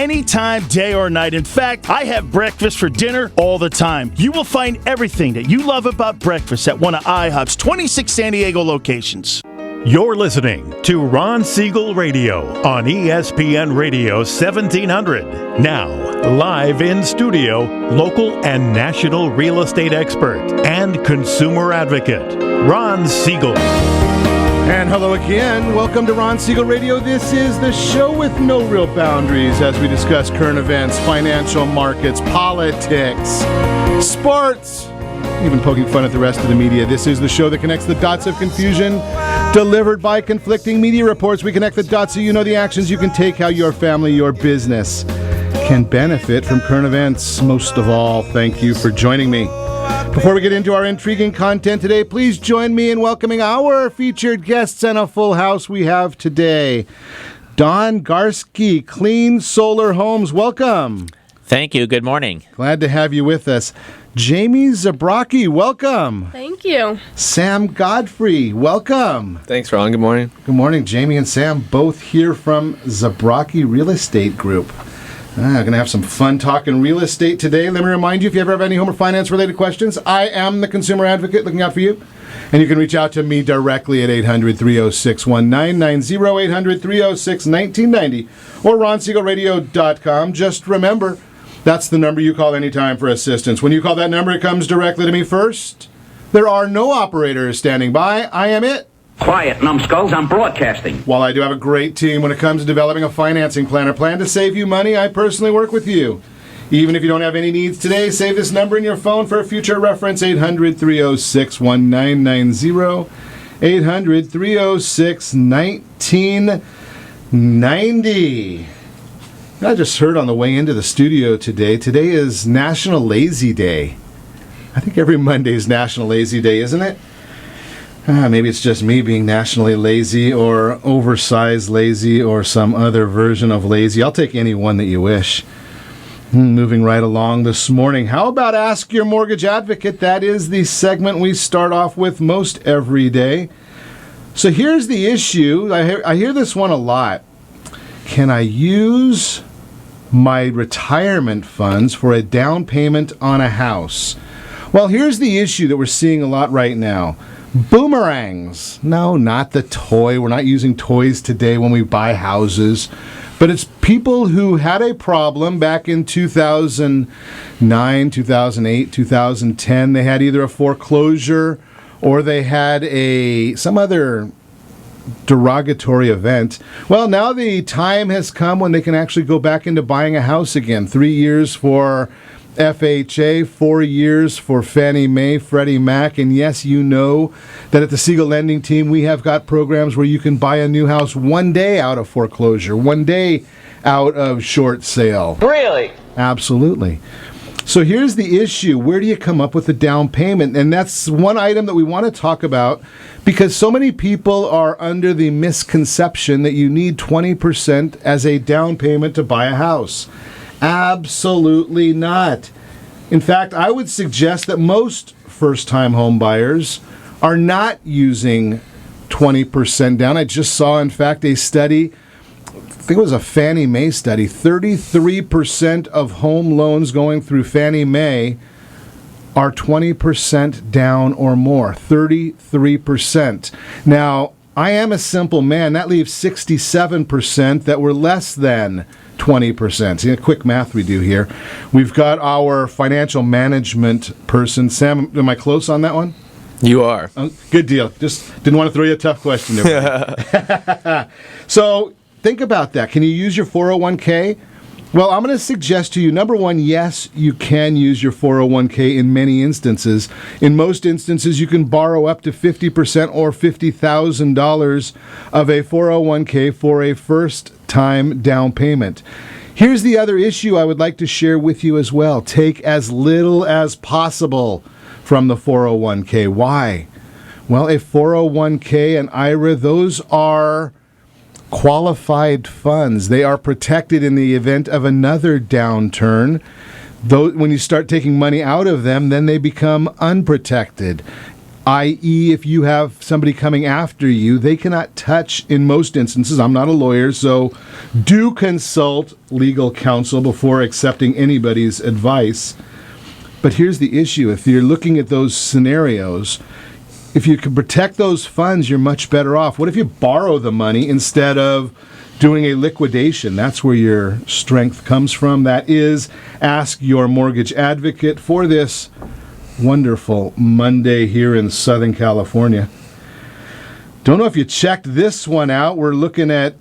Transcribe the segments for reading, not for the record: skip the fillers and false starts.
anytime, day or night. In fact, I have breakfast for dinner all the time. You will find everything that you love about breakfast at one of IHOP's 26 San Diego locations. You're listening to Ron Siegel Radio on ESPN Radio 1700. Now, live in studio, local and national real estate expert and consumer advocate, Ron Siegel. And hello again. Welcome to Ron Siegel Radio. This is the show with no real boundaries as we discuss current events, financial markets, politics, sports, even poking fun at the rest of the media. This is the show that connects the dots of confusion delivered by conflicting media reports. We connect the dots so you know the actions you can take, how your family, your business can benefit from current events. Most of all, thank you for joining me. Before we get into our intriguing content today, please join me in welcoming our featured guests and a full house we have today. Don Garske, Clean Solar Homes, welcome. Thank you. Good morning. Glad to have you with us. Jamie Zabrocki, welcome. Thank you. Sam Godfrey, welcome. Thanks, Ron. Good morning. Good morning. Jamie and Sam, both here from Zabrocki Real Estate Group. Going to have some fun talking real estate today. Let me remind you, if you ever have any home or finance-related questions, I am the consumer advocate looking out for you. And you can reach out to me directly at 800-306-1990, 800-306-1990, or ronsiegelradio.com. Just remember, that's the number you call anytime for assistance. When you call that number, it comes directly to me first. There are no operators standing by. I am it. Quiet, numbskulls, I'm broadcasting. While I do have a great team when it comes to developing a financing plan or plan to save you money, I personally work with you. Even if you don't have any needs today, save this number in your phone for a future reference, 800-306-1990, 800-306-1990. I just heard on the way into the studio today is National Lazy Day. I think every Monday is National Lazy Day, isn't it? Maybe it's just me being nationally lazy or oversized lazy or some other version of lazy. I'll take any one that you wish. Moving right along this morning. How about Ask Your Mortgage Advocate? That is the segment we start off with most every day. So here's the issue. I hear this one a lot. Can I use my retirement funds for a down payment on a house? Well, here's the issue that we're seeing a lot right now. Boomerangs. No, not the toy. We're not using toys today when we buy houses. But it's people who had a problem back in 2009, 2008, 2010. They had either a foreclosure or they had some other derogatory event. Well, now the time has come when they can actually go back into buying a house again. 3 years for FHA, 4 years for Fannie Mae, Freddie Mac, and yes, you know that at the Siegel Lending Team, we have got programs where you can buy a new house one day out of foreclosure, one day out of short sale. Really? Absolutely. So here's the issue. Where do you come up with a down payment? And that's one item that we want to talk about because so many people are under the misconception that you need 20% as a down payment to buy a house. Absolutely not. In fact, I would suggest that most first-time home buyers are not using 20% down. I just saw, in fact, a study, I think it was a Fannie Mae study, 33% of home loans going through Fannie Mae are 20% down or more, 33%. Now, I am a simple man. That leaves 67% that were less than 20%. See, quick math we do here. We've got our financial management person. Sam, am I close on that one? You are. Good deal. Just didn't want to throw you a tough question there. So think about that. Can you use your 401k? Well, I'm going to suggest to you, number one, yes, you can use your 401k in many instances. In most instances, you can borrow up to 50% or $50,000 of a 401k for a first-time down payment. Here's the other issue I would like to share with you as well. Take as little as possible from the 401k. Why? Well, a 401k and IRA, those are qualified funds. They are protected in the event of another downturn. Though when you start taking money out of them, then they become unprotected. i.e. if you have somebody coming after you, they cannot touch, in most instances, I'm not a lawyer, so do consult legal counsel before accepting anybody's advice. But here's the issue. If you're looking at those scenarios, if you can protect those funds, you're much better off. What if you borrow the money instead of doing a liquidation? That's where your strength comes from. That is, ask your mortgage advocate for this wonderful Monday here in Southern California. Don't know if you checked this one out. We're looking at,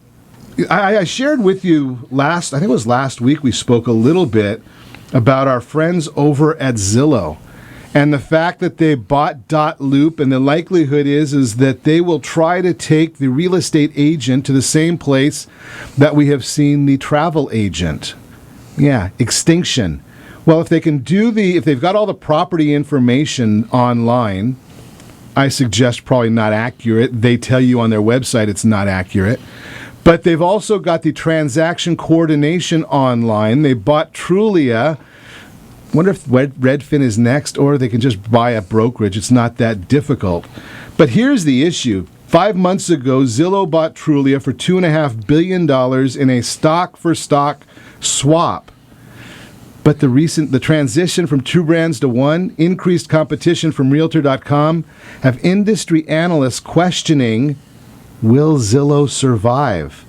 I shared with you I think it was last week, we spoke a little bit about our friends over at Zillow and the fact that they bought .loop, and the likelihood is that they will try to take the real estate agent to the same place that we have seen the travel agent. Yeah, extinction. Well, if they've got all the property information online, I suggest probably not accurate. They tell you on their website it's not accurate. But they've also got the transaction coordination online. They bought Trulia. Wonder if Redfin is next, or they can just buy a brokerage. It's not that difficult. But here's the issue. 5 months ago, Zillow bought Trulia for $2.5 billion in a stock-for-stock swap. But the transition from two brands to one, increased competition from Realtor.com, have industry analysts questioning, will Zillow survive?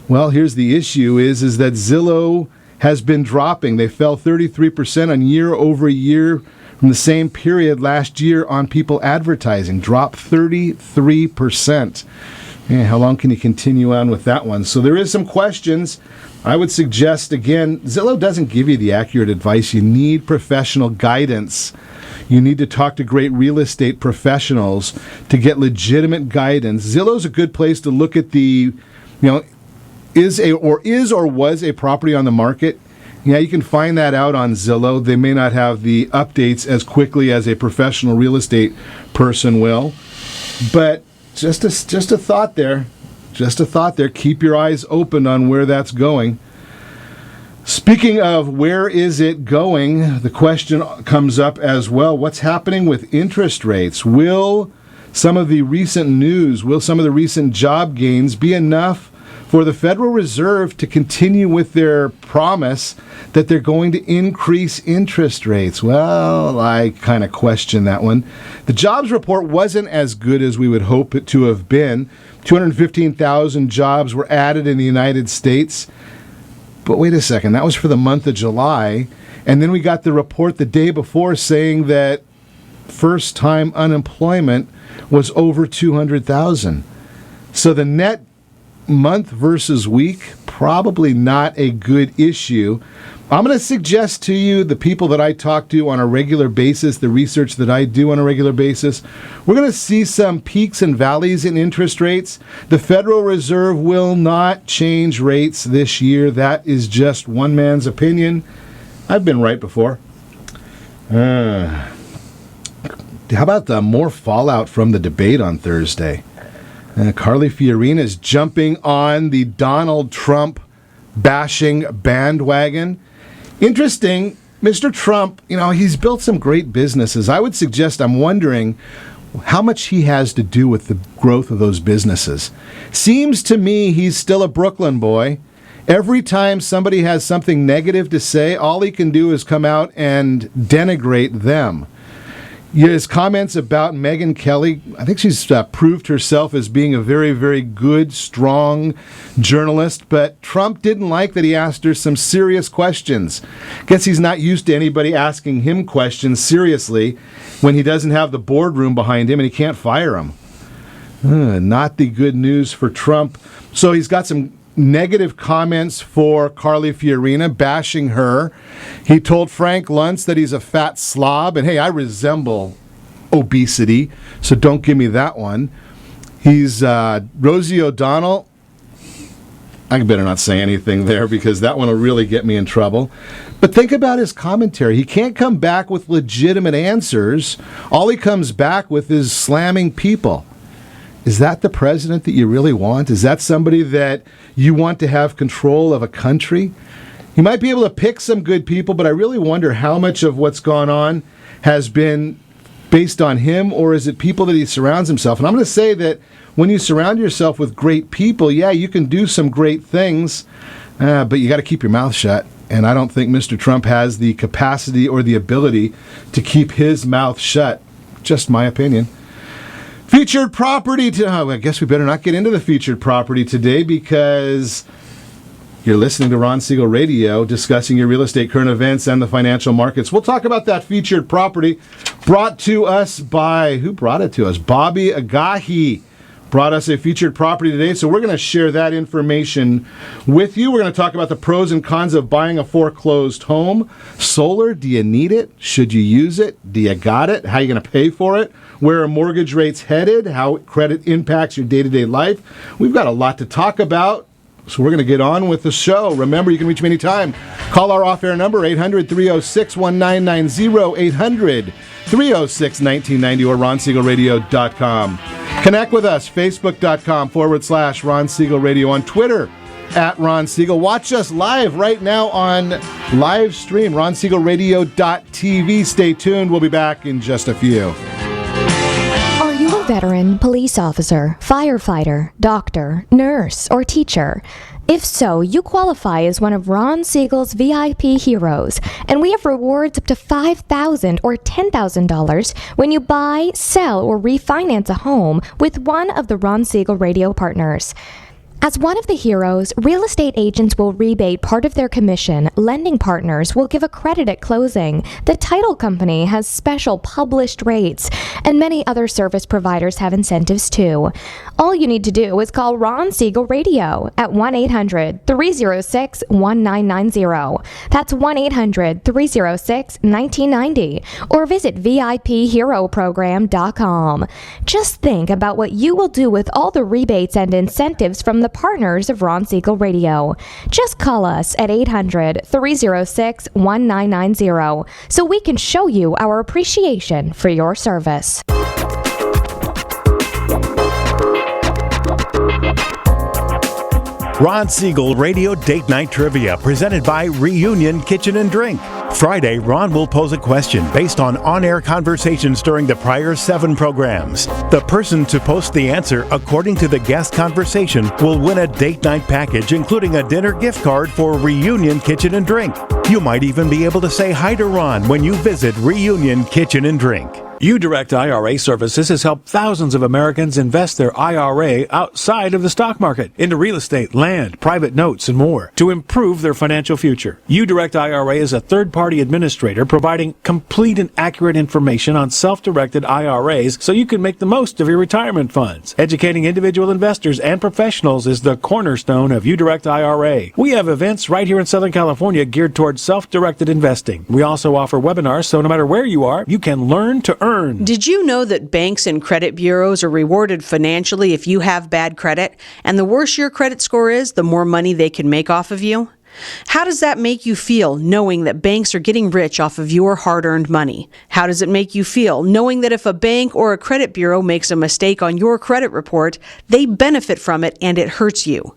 Well, here's the issue is that Zillow has been dropping. They fell 33% on year over year from the same period last year on people advertising. Dropped 33%. Yeah, how long can you continue on with that one? So there is some questions. I would suggest, again, Zillow doesn't give you the accurate advice. You need professional guidance. You need to talk to great real estate professionals to get legitimate guidance. Zillow's a good place to look at is or was a property on the market. Yeah, you can find that out on Zillow. They may not have the updates as quickly as a professional real estate person will. But just a thought there. Just a thought there. Keep your eyes open on where that's going. Speaking of where is it going, the question comes up as well. What's happening with interest rates? Will some of the recent news, will some of the recent job gains be enough for the Federal Reserve to continue with their promise that they're going to increase interest rates? Well, I kind of question that one. The jobs report wasn't as good as we would hope it to have been. 215,000 jobs were added in the United States. But wait a second, that was for the month of July. And then we got the report the day before saying that first-time unemployment was over 200,000. So the net month versus week, probably not a good issue. I'm going to suggest to you, the people that I talk to on a regular basis, the research that I do on a regular basis, we're going to see some peaks and valleys in interest rates. The Federal Reserve will not change rates this year. That is just one man's opinion. I've been right before. How about the more fallout from the debate on Thursday? Carly Fiorina is jumping on the Donald Trump bashing bandwagon. Interesting, Mr. Trump, he's built some great businesses. I would suggest, I'm wondering how much he has to do with the growth of those businesses. Seems to me he's still a Brooklyn boy. Every time somebody has something negative to say, all he can do is come out and denigrate them. His comments about Megyn Kelly, I think she's proved herself as being a very, very good, strong journalist, but Trump didn't like that he asked her some serious questions. Guess he's not used to anybody asking him questions seriously when he doesn't have the boardroom behind him and he can't fire him. Not the good news for Trump. So he's got some negative comments for Carly Fiorina, bashing her. He told Frank Luntz that he's a fat slob, and hey, I resemble obesity, so don't give me that one. He's Rosie O'Donnell. I better not say anything there because that one will really get me in trouble. But think about his commentary. He can't come back with legitimate answers. All he comes back with is slamming people. Is that the president that you really want? Is that somebody that you want to have control of a country? You might be able to pick some good people, but I really wonder how much of what's gone on has been based on him, or is it people that he surrounds himself? And I'm going to say that when you surround yourself with great people, yeah, you can do some great things, but you got to keep your mouth shut. And I don't think Mr. Trump has the capacity or the ability to keep his mouth shut. Just my opinion. Featured property. I guess we better not get into the featured property today because you're listening to Ron Siegel Radio, discussing your real estate current events and the financial markets. We'll talk about that featured property brought to us by, who brought it to us? Bobby Agahi brought us a featured property today, so we're going to share that information with you. We're going to talk about the pros and cons of buying a foreclosed home. Solar, do you need it? Should you use it? Do you got it? How are you going to pay for it? Where are mortgage rates headed? How credit impacts your day-to-day life? We've got a lot to talk about, so we're going to get on with the show. Remember, you can reach me anytime. Call our off-air number, 800-306-1990, 800-306-1990, or ronsiegelradio.com. Connect with us, facebook.com/Ron Siegel Radio, on Twitter @Ron Siegel. Watch us live right now on live stream, ronsiegelradio.tv. Stay tuned. We'll be back in just a few. Are you a veteran, police officer, firefighter, doctor, nurse, or teacher? If so, you qualify as one of Ron Siegel's VIP heroes, and we have rewards up to $5,000 or $10,000 when you buy, sell, or refinance a home with one of the Ron Siegel Radio partners. As one of the heroes, real estate agents will rebate part of their commission, lending partners will give a credit at closing, the title company has special published rates, and many other service providers have incentives too. All you need to do is call Ron Siegel Radio at 1-800-306-1990. That's 1-800-306-1990. Or visit VIPHeroProgram.com. Just think about what you will do with all the rebates and incentives from the partners of Ron Siegel Radio. Just call us at 800-306-1990 so we can show you our appreciation for your service. Ron Siegel Radio Date Night Trivia, presented by Reunion Kitchen and Drink. Friday, Ron will pose a question based on-air conversations during the prior 7 programs. The person to post the answer according to the guest conversation will win a date night package, including a dinner gift card for Reunion Kitchen and Drink. You might even be able to say hi to Ron when you visit Reunion Kitchen and Drink. UDirect IRA Services has helped thousands of Americans invest their IRA outside of the stock market into real estate, land, private notes, and more to improve their financial future. UDirect IRA is a third-party administrator providing complete and accurate information on self-directed IRAs so you can make the most of your retirement funds. Educating individual investors and professionals is the cornerstone of UDirect IRA. We have events right here in Southern California geared towards self-directed investing. We also offer webinars, so no matter where you are, you can learn to earn. Did you know that banks and credit bureaus are rewarded financially if you have bad credit? And the worse your credit score is, the more money they can make off of you? How does that make you feel, knowing that banks are getting rich off of your hard-earned money? How does it make you feel, knowing that if a bank or a credit bureau makes a mistake on your credit report, they benefit from it and it hurts you?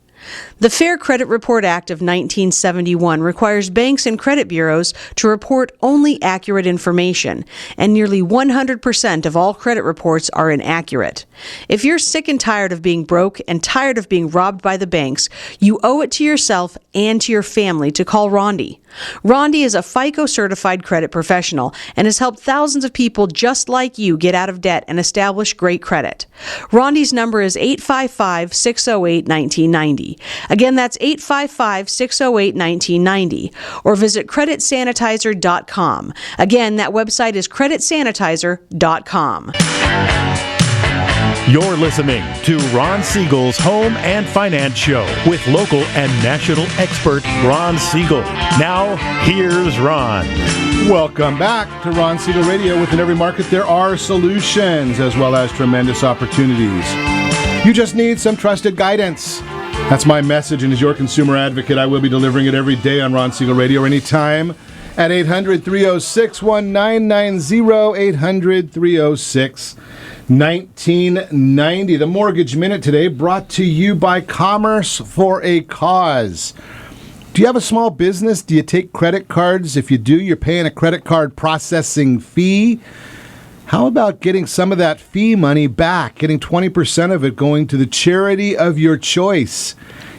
The Fair Credit Report Act of 1971 requires banks and credit bureaus to report only accurate information, and nearly 100% of all credit reports are inaccurate. If you're sick and tired of being broke and tired of being robbed by the banks, you owe it to yourself and to your family to call Rondi. Rondi is a FICO-certified credit professional and has helped thousands of people just like you get out of debt and establish great credit. Rondi's number is 855-608-1990. Again, that's 855-608-1990. Or visit creditsanitizer.com. Again, that website is creditsanitizer.com. You're listening to Ron Siegel's Home and Finance Show with local and national expert Ron Siegel. Now, here's Ron. Welcome back to Ron Siegel Radio. Within every market, there are solutions as well as tremendous opportunities. You just need some trusted guidance. That's my message, and as your consumer advocate, I will be delivering it every day on Ron Siegel Radio anytime at 800-306-1990, 800-306-1990. The Mortgage Minute today brought to you by Commerce for a Cause. Do you have a small business? Do you take credit cards? If you do, you're paying a credit card processing fee. How about getting some of that fee money back, getting 20% of it going to the charity of your choice?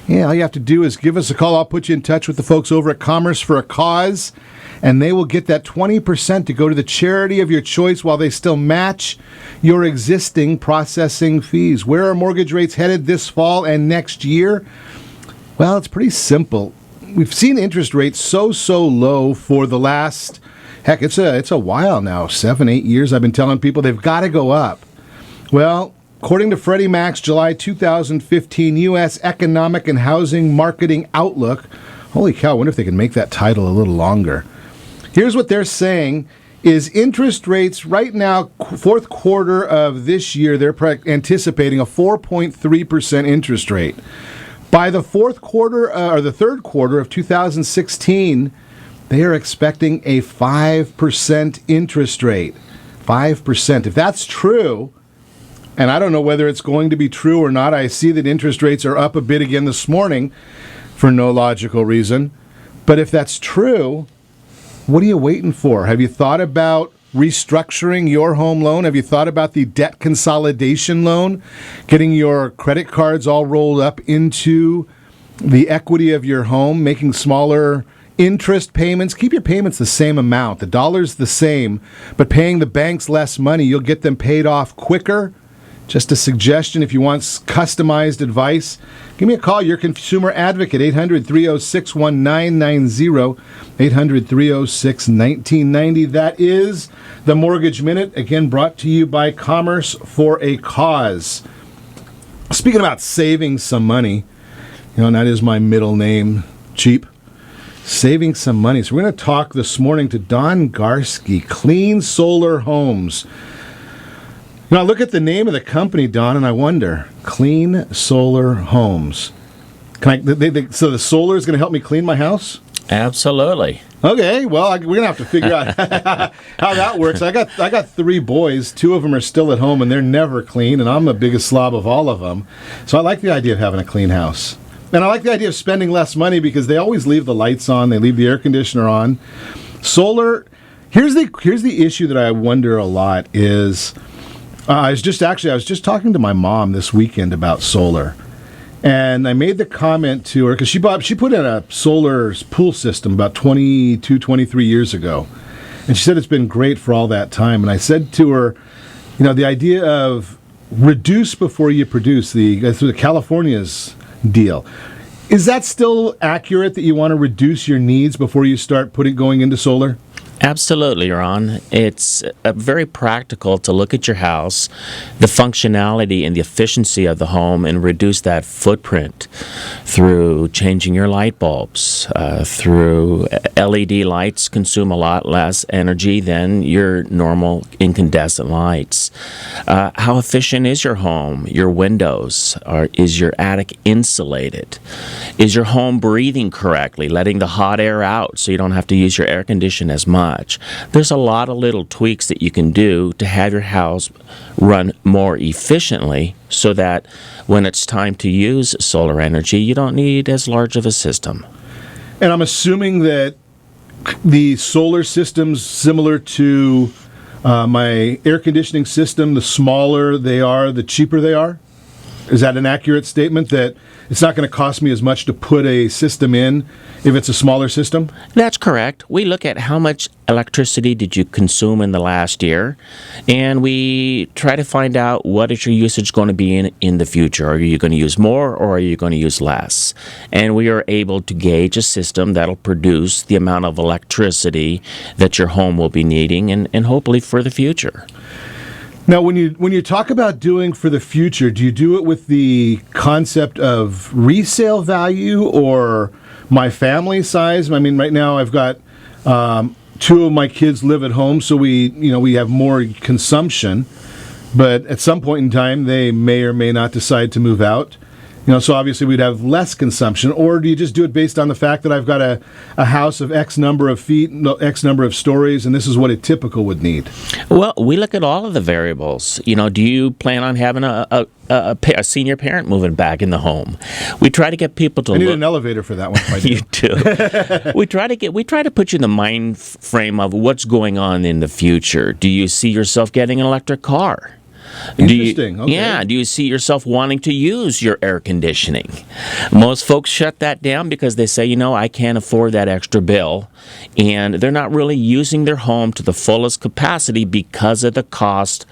Yeah, all you have to do is give us a call. I'll put you in touch with the folks over at Commerce for a Cause, and they will get that 20% to go to the charity of your choice while they still match your existing processing fees. Where are mortgage rates headed this fall and next year? Well, it's pretty simple. We've seen interest rates so low for the last, heck, it's a while now, 7-8 years. I've been telling people they've got to go up. Well, according to Freddie Mac's July 2015 U.S. Economic and Housing Marketing Outlook, holy cow, I wonder if they can make that title a little longer. Here's what they're saying is interest rates right now, fourth quarter of this year, they're anticipating a 4.3% interest rate. By the fourth quarter, or the third quarter of 2016, they are expecting a 5% interest rate. 5%. If that's true, and I don't know whether it's going to be true or not, I see that interest rates are up a bit again this morning for no logical reason. But if that's true, what are you waiting for? Have you thought about restructuring your home loan? Have you thought about the debt consolidation loan? Getting your credit cards all rolled up into the equity of your home, making smaller interest payments. Keep your payments the same amount. The dollar's the same, but paying the banks less money, you'll get them paid off quicker. Just a suggestion, if you want customized advice, give me a call. Your consumer advocate, 800-306-1990, 800-306-1990. That is the Mortgage Minute, again brought to you by Commerce for a Cause. Speaking about saving some money, and that is my middle name, Cheap. Saving some money. So we're going to talk this morning to Don Garske, Clean Solar Homes. I look at the name of the company, Don, and I wonder, Clean Solar Homes. So the solar is going to help me clean my house? Absolutely. Okay, well, we're going to have to figure out how that works. I got 3 boys. 2 of them are still at home, and they're never clean, and I'm the biggest slob of all of them. So I like the idea of having a clean house. And I like the idea of spending less money because they always leave the lights on. They leave the air conditioner on. Solar, here's the issue that I wonder a lot is... I was just talking to my mom this weekend about solar, and I made the comment to her because she put in a solar pool system about 22, 23 years ago, and she said it's been great for all that time. And I said to her, the idea of reduce before you produce, that's the California's deal. Is that still accurate that you want to reduce your needs before you start going into solar? Absolutely, Ron. It's very practical to look at your house, the functionality and the efficiency of the home, and reduce that footprint through changing your light bulbs, through LED lights consume a lot less energy than your normal incandescent lights. How efficient is your home, your windows? Is your attic insulated? Is your home breathing correctly, letting the hot air out so you don't have to use your air conditioner as much? There's a lot of little tweaks that you can do to have your house run more efficiently so that when it's time to use solar energy, you don't need as large of a system. And I'm assuming that the solar system's similar to my air conditioning system. The smaller they are, the cheaper they are? Is that an accurate statement that it's not going to cost me as much to put a system in if it's a smaller system? That's correct. We look at how much electricity did you consume in the last year, and we try to find out what is your usage going to be in the future. Are you going to use more or are you going to use less? And we are able to gauge a system that'll produce the amount of electricity that your home will be needing and hopefully for the future. Now, when you talk about doing for the future, do you do it with the concept of resale value or my family size? I mean, right now I've got 2 of my kids live at home, so we have more consumption. But at some point in time, they may or may not decide to move out. So obviously we'd have less consumption, or do you just do it based on the fact that I've got a house of X number of feet, X number of stories, and this is what a typical would need? Well, we look at all of the variables. Do you plan on having a senior parent moving back in the home? We try to get people to I need an elevator for that one. If I do. You do. we try to put you in the mind frame of what's going on in the future. Do you see yourself getting an electric car? Interesting. Okay. Yeah. Do you see yourself wanting to use your air conditioning? Most folks shut that down because they say, I can't afford that extra bill. And they're not really using their home to the fullest capacity because of the cost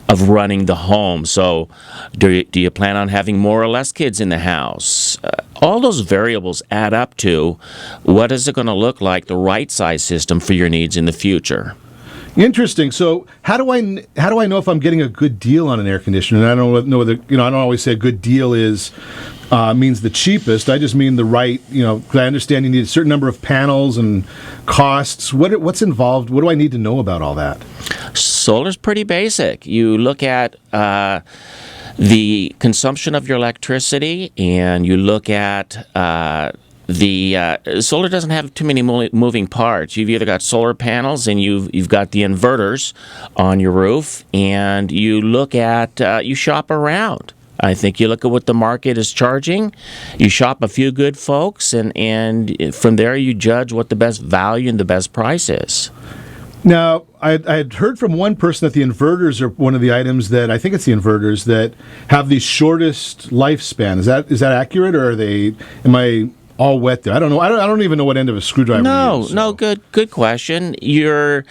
of running the home. So do you plan on having more or less kids in the house? All those variables add up to what is it going to look like, the right size system for your needs in the future. Interesting. So how do I know if I'm getting a good deal on an air conditioner? And I don't know whether I don't always say a good deal means the cheapest. I just mean the right. Because I understand you need a certain number of panels and costs. What's involved? What do I need to know about all that? Solar's pretty basic. You look at the consumption of your electricity, and you look at the solar doesn't have too many moving parts. You've either got solar panels and you've got the inverters on your roof, and you look at you shop around. I think you look at what the market is charging. You shop a few good folks, and from there you judge what the best value and the best price is. Now, I had heard from one person that the inverters are one of the items that I think it's the inverters that have the shortest lifespan. Is that accurate, or am I all wet there? I don't know. I don't even know what end of a screwdriver to use. No, good question. You're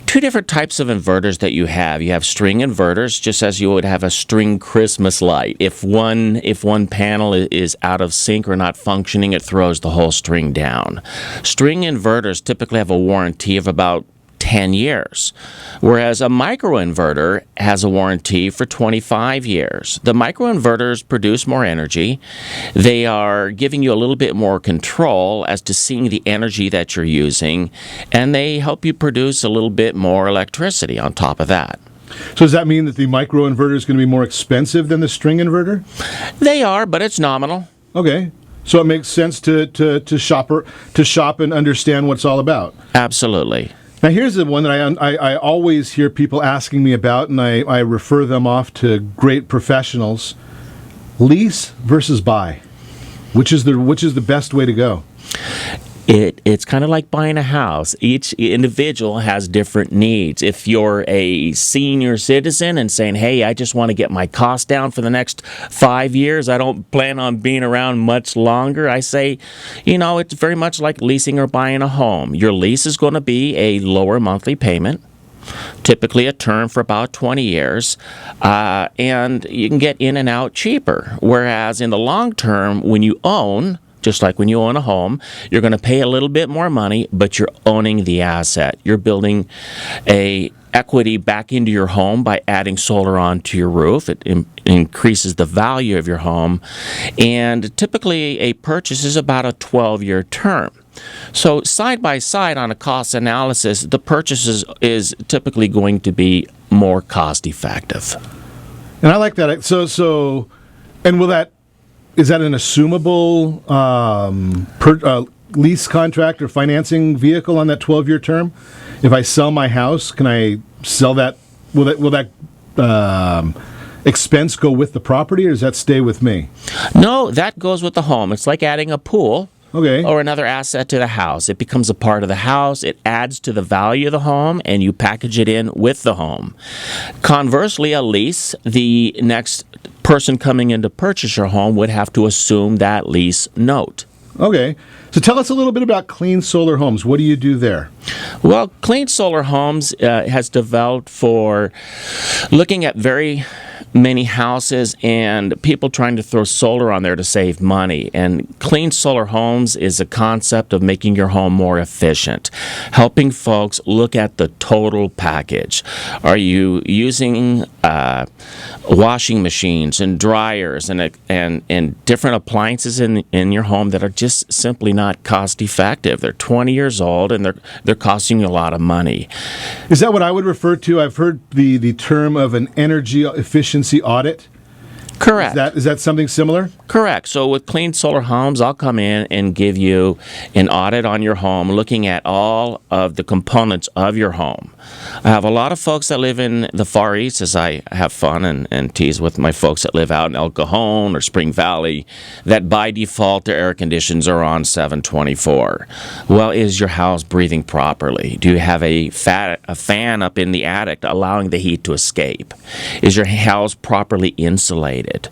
two different types of inverters that you have. You have string inverters, just as you would have a string Christmas light. If one panel is out of sync or not functioning, it throws the whole string down. String inverters typically have a warranty of about 10 years, whereas a microinverter has a warranty for 25 years. The microinverters produce more energy. They are giving you a little bit more control as to seeing the energy that you're using, and they help you produce a little bit more electricity on top of that. So does that mean that the microinverter is going to be more expensive than the string inverter? They are, but it's nominal. Okay. So it makes sense to shop and understand what it's all about. Absolutely. Now, here's the one that I always hear people asking me about, and I refer them off to great professionals. Lease versus buy. Which is the best way to go? It's kind of like buying a house. Each individual has different needs. If you're a senior citizen and saying, hey, I just want to get my costs down for the next 5 years, I don't plan on being around much longer, I say, it's very much like leasing or buying a home. Your lease is going to be a lower monthly payment, typically a term for about 20 years, and you can get in and out cheaper. Whereas in the long term, when you own, just like when you own a home, you're going to pay a little bit more money, but you're owning the asset. You're building a equity back into your home by adding solar onto your roof. It increases the value of your home. And typically a purchase is about a 12-year term. So side by side on a cost analysis, the purchase is typically going to be more cost effective. And I like that. So and is that an assumable lease contract or financing vehicle on that 12-year term? If I sell my house, can I sell that? Will that expense go with the property, or does that stay with me? No, that goes with the home. It's like adding a pool. Okay. Or another asset to the house. It becomes a part of the house. It adds to the value of the home, and you package it in with the home. Conversely, a lease, the next person coming in to purchase your home would have to assume that lease note. Okay. So tell us a little bit about Clean Solar Homes. What do you do there? Well, Clean Solar Homes has developed for looking at very many houses and people trying to throw solar on there to save money. And Clean Solar Homes is a concept of making your home more efficient, helping folks look at the total package. Are you using washing machines and dryers and different appliances in your home that are just simply not cost effective? They're 20 years old and they're costing you a lot of money. Is that what I would refer to? I've heard the term of an energy efficiency audit. Correct. Is that something similar? Correct. So with Clean Solar Homes, I'll come in and give you an audit on your home, looking at all of the components of your home. I have a lot of folks that live in the Far East, as I have fun and tease with my folks that live out in El Cajon or Spring Valley, that by default their air conditions are on 724. Well, is your house breathing properly? Do you have a fan up in the attic allowing the heat to escape? Is your house properly insulated?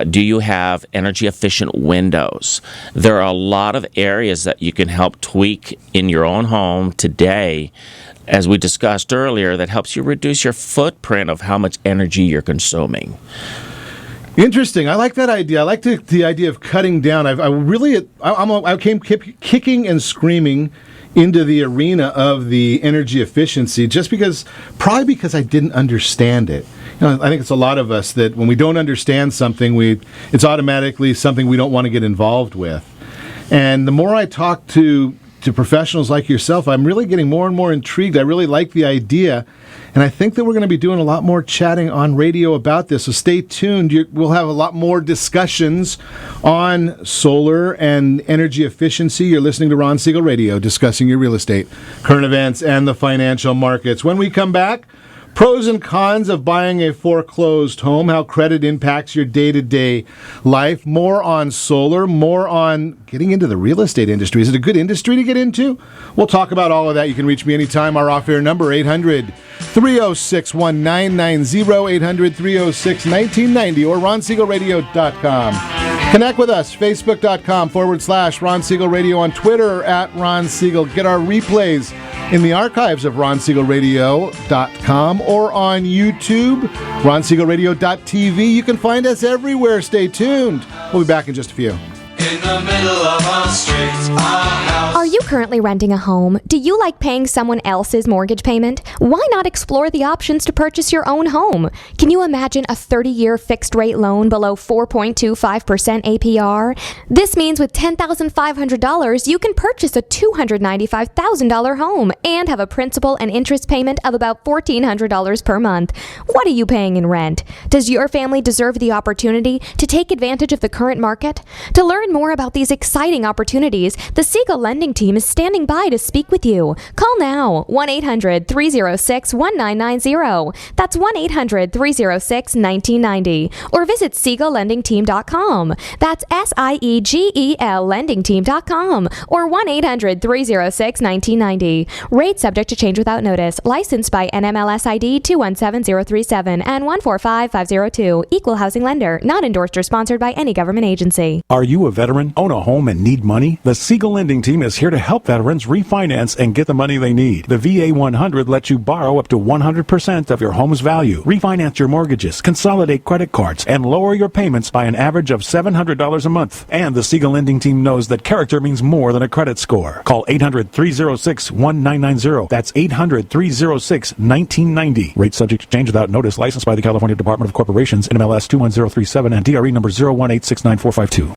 Do you have energy efficient windows? There are a lot of areas that you can help tweak in your own home today, as we discussed earlier, that helps you reduce your footprint of how much energy you're consuming. Interesting. I like that idea. I like the idea of cutting down. I came kicking and screaming into the arena of the energy efficiency probably because I didn't understand it. I think it's a lot of us that when we don't understand something, it's automatically something we don't want to get involved with. And the more I talk to professionals like yourself, I'm really getting more and more intrigued. I really like the idea, and I think that we're going to be doing a lot more chatting on radio about this, so stay tuned. We'll have a lot more discussions on solar and energy efficiency. You're listening to Ron Siegel Radio, discussing your real estate, current events, and the financial markets. When we come back, pros and cons of buying a foreclosed home, how credit impacts your day-to-day life, more on solar, more on getting into the real estate industry. Is it a good industry to get into? We'll talk about all of that. You can reach me anytime. Our off-air number, 800-306-1990, 800-306-1990, or RonSiegelRadio.com. Connect with us, Facebook.com/Ron Siegel Radio, on Twitter @Ron Siegel. Get our replays in the archives of RonSiegelRadio.com or on YouTube, RonSiegelRadio.tv. You can find us everywhere. Stay tuned. We'll be back in just a few. In the middle of our streets, our house. Are you currently renting a home? Do you like paying someone else's mortgage payment? Why not explore the options to purchase your own home? Can you imagine a 30-year fixed-rate loan below 4.25% APR? This means with $10,500, you can purchase a $295,000 home and have a principal and interest payment of about $1,400 per month. What are you paying in rent? Does your family deserve the opportunity to take advantage of the current market? To learn more about these exciting opportunities, the Siegel Lending Team is standing by to speak with you. Call now, 1-800-306-1990. That's 1-800-306-1990. Or visit SiegelLendingTeam.com. That's SIEGEL LendingTeam.com. Or 1-800-306-1990. Rate subject to change without notice. Licensed by NMLS ID 217037 and 145502. Equal housing lender. Not endorsed or sponsored by any government agency. Are you a veteran, own a home, and need money? The Siegel Lending Team is here to help veterans refinance and get the money they need. The VA 100 lets you borrow up to 100% of your home's value, refinance your mortgages, consolidate credit cards, and lower your payments by an average of $700 a month. And the Siegel Lending Team knows that character means more than a credit score. Call 800-306-1990. That's 800-306-1990. Rate subject to change without notice. Licensed by the California Department of Corporations, NMLS 21037, and DRE number 0186945.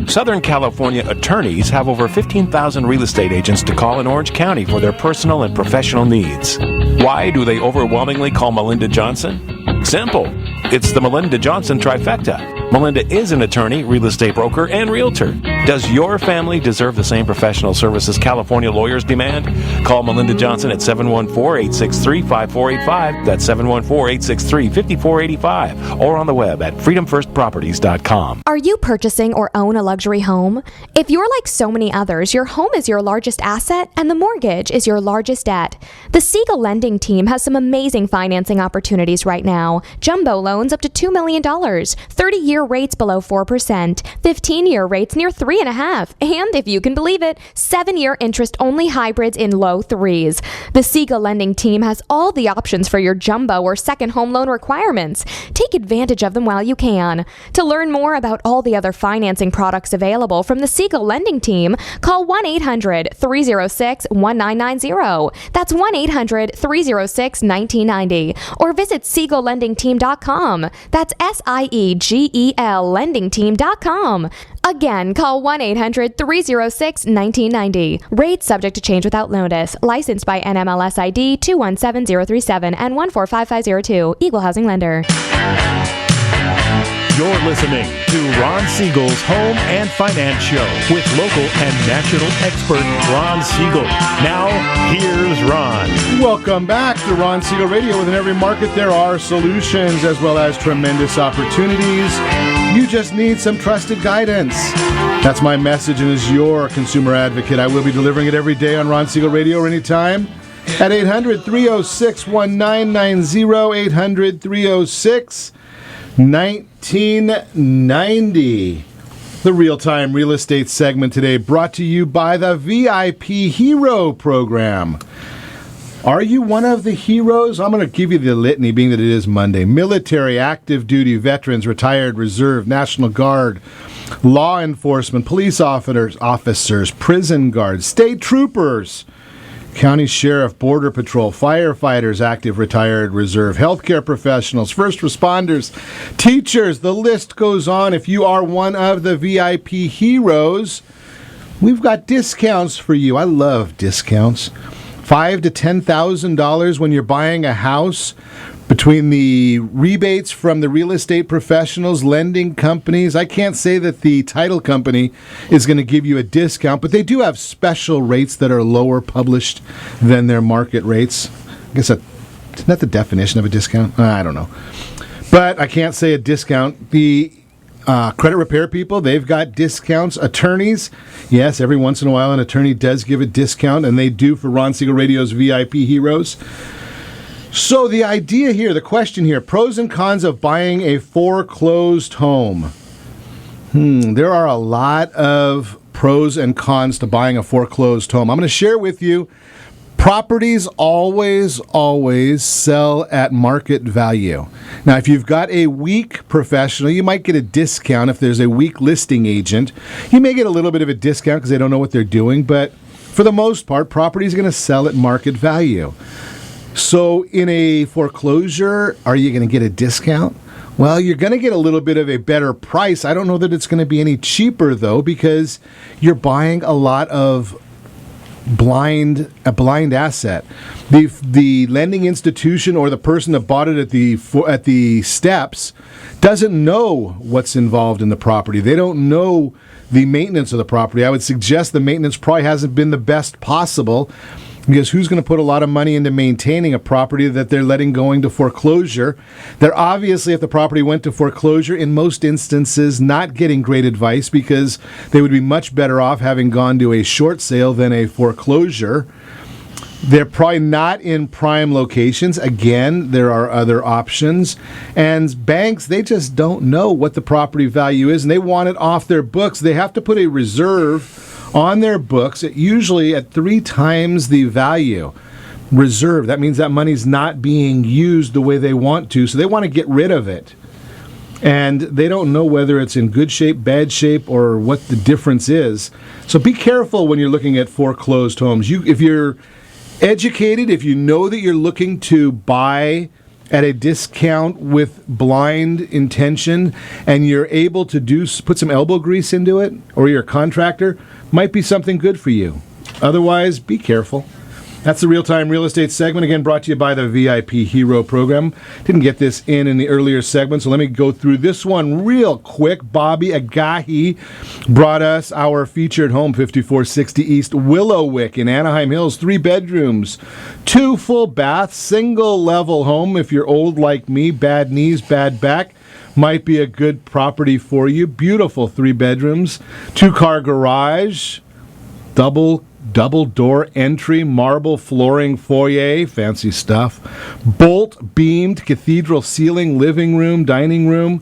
Southern California attorneys have over 15,000 real estate agents to call in Orange County for their personal and professional needs. Why do they overwhelmingly call Melinda Johnson? Simple. It's the Melinda Johnson trifecta. Melinda is an attorney, real estate broker, and realtor. Does your family deserve the same professional services California lawyers demand? Call Melinda Johnson at 714-863-5485. That's 714-863-5485. Or on the web at freedomfirstproperties.com. Are you purchasing or own a luxury home? If you're like so many others, your home is your largest asset and the mortgage is your largest debt. The Siegel Lending Team has some amazing financing opportunities right now. Jumbo loans up to $2 million, 30-year rates below 4%, 15-year rates near 3.5%, and if you can believe it, 7-year interest-only hybrids in low 3s. The Siegel Lending Team has all the options for your jumbo or second home loan requirements. Take advantage of them while you can. To learn more about all the other financing products available from the Siegel Lending Team, call 1-800-306-1990. That's 1-800-306-1990. Or visit SiegelLendingTeam.com. That's SIEGEL LendingTeam.com. Again, call 1-800-306-1990. Rates subject to change without notice. Licensed by NMLS ID 217037 and 145502. Equal housing lender. You're listening to Ron Siegel's Home and Finance Show with local and national expert Ron Siegel. Now, here's Ron. Welcome back to Ron Siegel Radio. Within every market, there are solutions as well as tremendous opportunities. You just need some trusted guidance. That's my message, and as your consumer advocate, I will be delivering it every day on Ron Siegel Radio or anytime at 800-306-1990, 800-306-1990. The real-time real estate segment today brought to you by the VIP Hero Program. Are you one of the heroes? I'm going to give you the litany, being that it is Monday. Military, active duty, veterans, retired, reserve, National Guard, law enforcement, police officers, prison guards, state troopers, county sheriff, border patrol, firefighters, active, retired, reserve, healthcare professionals, first responders, teachers. The list goes on. If you are one of the VIP heroes, we've got discounts for you. I love discounts. $5,000 to $10,000 when you're buying a house, between the rebates from the real estate professionals, lending companies. I can't say that the title company is going to give you a discount, but they do have special rates that are lower published than their market rates. I guess isn't that the definition of a discount? I don't know. But I can't say a discount. The credit repair people, they've got discounts. Attorneys, yes, every once in a while an attorney does give a discount, and they do for Ron Siegel Radio's VIP Heroes. So the idea here, the question here, pros and cons of buying a foreclosed home. There are a lot of pros and cons to buying a foreclosed home. I'm going to share with you, properties always sell at market value. Now, if you've got a weak professional, you might get a discount. If there's a weak listing agent, you may get a little bit of a discount because they don't know what they're doing. But for the most part, property is going to sell at market value. So in a foreclosure, are you going to get a discount? Well, you're going to get a little bit of a better price. I don't know that it's going to be any cheaper, though, because you're buying a lot of a blind asset. The lending institution or the person that bought it at the steps doesn't know what's involved in the property. They don't know the maintenance of the property. I would suggest the maintenance probably hasn't been the best possible, because who's going to put a lot of money into maintaining a property that they're letting going to foreclosure? They're obviously, if the property went to foreclosure, in most instances not getting great advice, because they would be much better off having gone to a short sale than a foreclosure. They're probably not in prime locations. Again, there are other options. And banks, they just don't know what the property value is, and they want it off their books. They have to put a reserve on their books, usually at 3 times the value. Reserve, that means that money's not being used the way they want to, so they want to get rid of it. And they don't know whether it's in good shape, bad shape, or what the difference is. So be careful when you're looking at foreclosed homes. If you're educated, if you know that you're looking to buy at a discount with blind intention, and you're able to put some elbow grease into it, or you're a contractor, might be something good for you. Otherwise, be careful. That's the real-time real estate segment, again brought to you by the VIP Hero Program. Didn't get this in the earlier segment, so let me go through this one real quick. Bobby Agahi brought us our featured home, 5460 East Willowwick in Anaheim Hills. 3 bedrooms, 2 full baths, single-level home. If you're old like me, bad knees, bad back, might be a good property for you. Beautiful 3 bedrooms, 2-car garage, double door entry, marble flooring foyer, fancy stuff, bolt beamed cathedral ceiling, living room, dining room,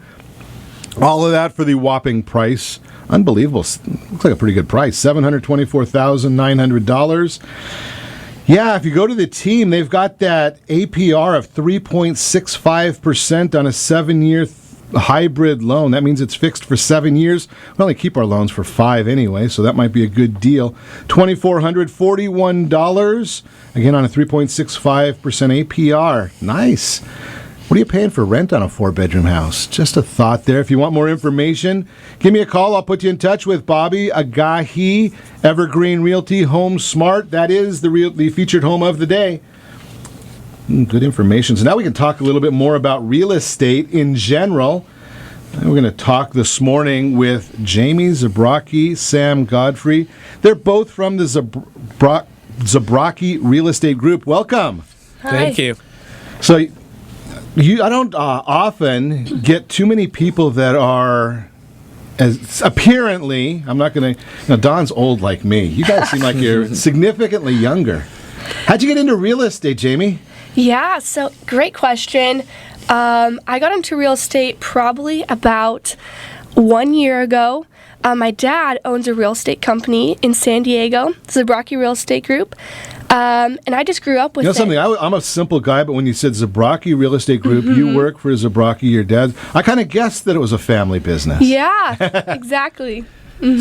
all of that for the whopping price. Unbelievable. Looks like a pretty good price, $724,900. Yeah, if you go to the team, they've got that APR of 3.65% on a 7-year hybrid loan. That means it's fixed for 7 years. We only keep our loans for 5 anyway, so that might be a good deal. $2,441, again on a 3.65% APR. Nice. What are you paying for rent on a 4-bedroom house? Just a thought there. If you want more information, give me a call. I'll put you in touch with Bobby Agahi, Evergreen Realty Home Smart. That is the featured home of the day. Good information. So now we can talk a little bit more about real estate in general. And we're going to talk this morning with Jamie Zabrocki, Sam Godfrey. They're both from the Zabrocki Real Estate Group. Welcome. Hi. Thank you. So, I don't often get too many people that are, as apparently, I'm not going to, Don's old like me. You guys seem like you're significantly younger. How'd you get into real estate, Jamie? Yeah, so great question. I got into real estate probably about 1 year ago. My dad owns a real estate company in San Diego, Zabrocki Real Estate Group, and I just grew up with it. Something, I'm a simple guy, but when you said Zabrocki Real Estate Group, you work for Zabrocki, your dad. I kind of guessed that it was a family business. Yeah, exactly.